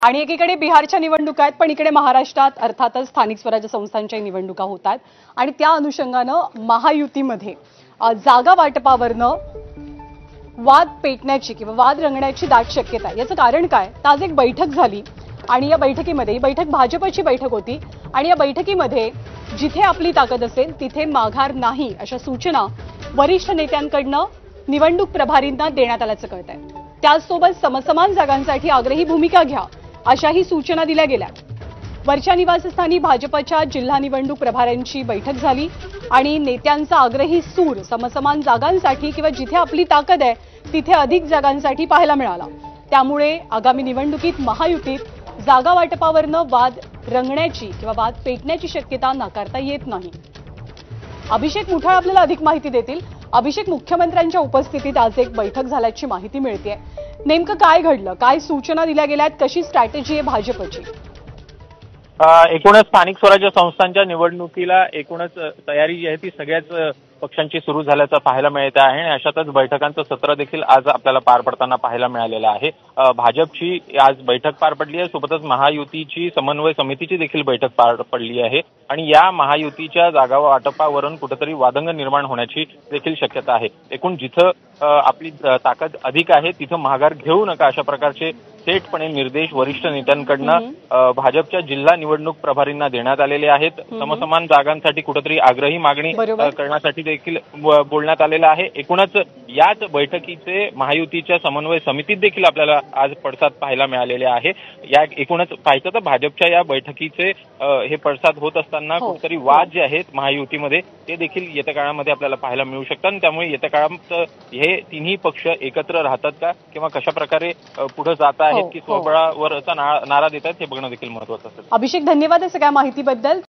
आणि एकीकडे बिहारच्या निवडणुका आहेत, पण इकडे महाराष्ट्रात अर्थातच स्थानिक स्वराज्य संस्थांच्या निवडणुका होत आहेत आणि त्या अनुषंगानं महायुतीमध्ये जागा वाटपावरनं वाद पेटण्याची किंवा वाद रंगण्याची दाट शक्यता आहे। याचं कारण काय? तर आज एक बैठक झाली आणि या बैठकीमध्ये ही बैठक भाजपची बैठक होती आणि या बैठकीमध्ये जिथे आपली ताकद असेल तिथे माघार नाही अशा सूचना वरिष्ठ नेत्यांकडनं निवडणूक प्रभारींना देण्यात आल्याचं कळतंय। त्याचसोबत समसमान जागांसाठी आग्रही भूमिका घ्या अशाही सूचना दिल्या गेल्या। वरच्या निवासस्थानी भाजपच्या जिल्हा निवडणूक प्रभाऱ्यांची बैठक झाली आणि नेत्यांचा आग्रही सूर समसमान जागांसाठी किंवा जिथे आपली ताकद आहे तिथे अधिक जागांसाठी पाहायला मिळाला। त्यामुळे आगामी निवडणुकीत महायुतीत जागा वाटपावरनं वाद रंगण्याची किंवा वाद पेटण्याची शक्यता नाकारता येत नाही। अभिषेक मुठाळ आपल्याला अधिक माहिती देतील। अभिषेक, मुख्यमंत्र्यांच्या उपस्थितीत आज एक बैठक झाल्याची माहिती मिळतेय। नेमकं काय घडलं, काय सूचना दिल्या गेल्यात, कशी स्ट्रॅटेजी आहे भाजपची? एकूणच स्थानिक स्वराज्य संस्थांच्या निवडणुकीला एकूणच तयारी जी आहे ती सगळ्याच पक्षांची सुरू झाल्याचं पाहायला मिळत आहे आणि अशातच बैठकांचं सत्र देखील आज आपल्याला पार पडताना पाहायला मिळालेलं आहे। भाजपची आज बैठक पार पडली आहे, सोबतच महायुतीची समन्वय समितीची देखील बैठक पार पडली आहे आणि या महायुतीच्या जागा वाटपावरून कुठेतरी वादंग निर्माण होण्याची देखील शक्यता आहे। एकूण जिथं आपली ताकद अधिक आहे तिथं माघार घेऊ नका अशा प्रकारचे थेटपणे निर्देश वरिष्ठ नेत्यांकडनं भाजपच्या जिल्हा निवडणूक प्रभारींना देण्यात आलेले आहेत। समसमान जागांसाठी कुठेतरी आग्रही मागणी करण्यासाठी देखील बोलण्यात आलेलं आहे। एकूणच याच बैठकीचे महायुतीच्या समन्वय समितीत देखील आपल्याला आज पडसाद पाहायला मिळालेले आहे। या एकूणच पाहायचं तर भाजपच्या या बैठकीचे हे पडसाद होत असताना कुठेतरी वाद जे आहेत महायुतीमध्ये ते देखील येत्या काळामध्ये आपल्याला पाहायला मिळू शकतात आणि त्यामुळे येत्या काळात हे तिन्ही पक्ष एकत्र राहतात का किंवा कशा प्रकारे पुढे जात आहेत की स्वबळावरचा नारा देतात हे बघणं देखील महत्त्वाचं असेल। अभिषेक, धन्यवाद या सगळ्या माहितीबद्दल।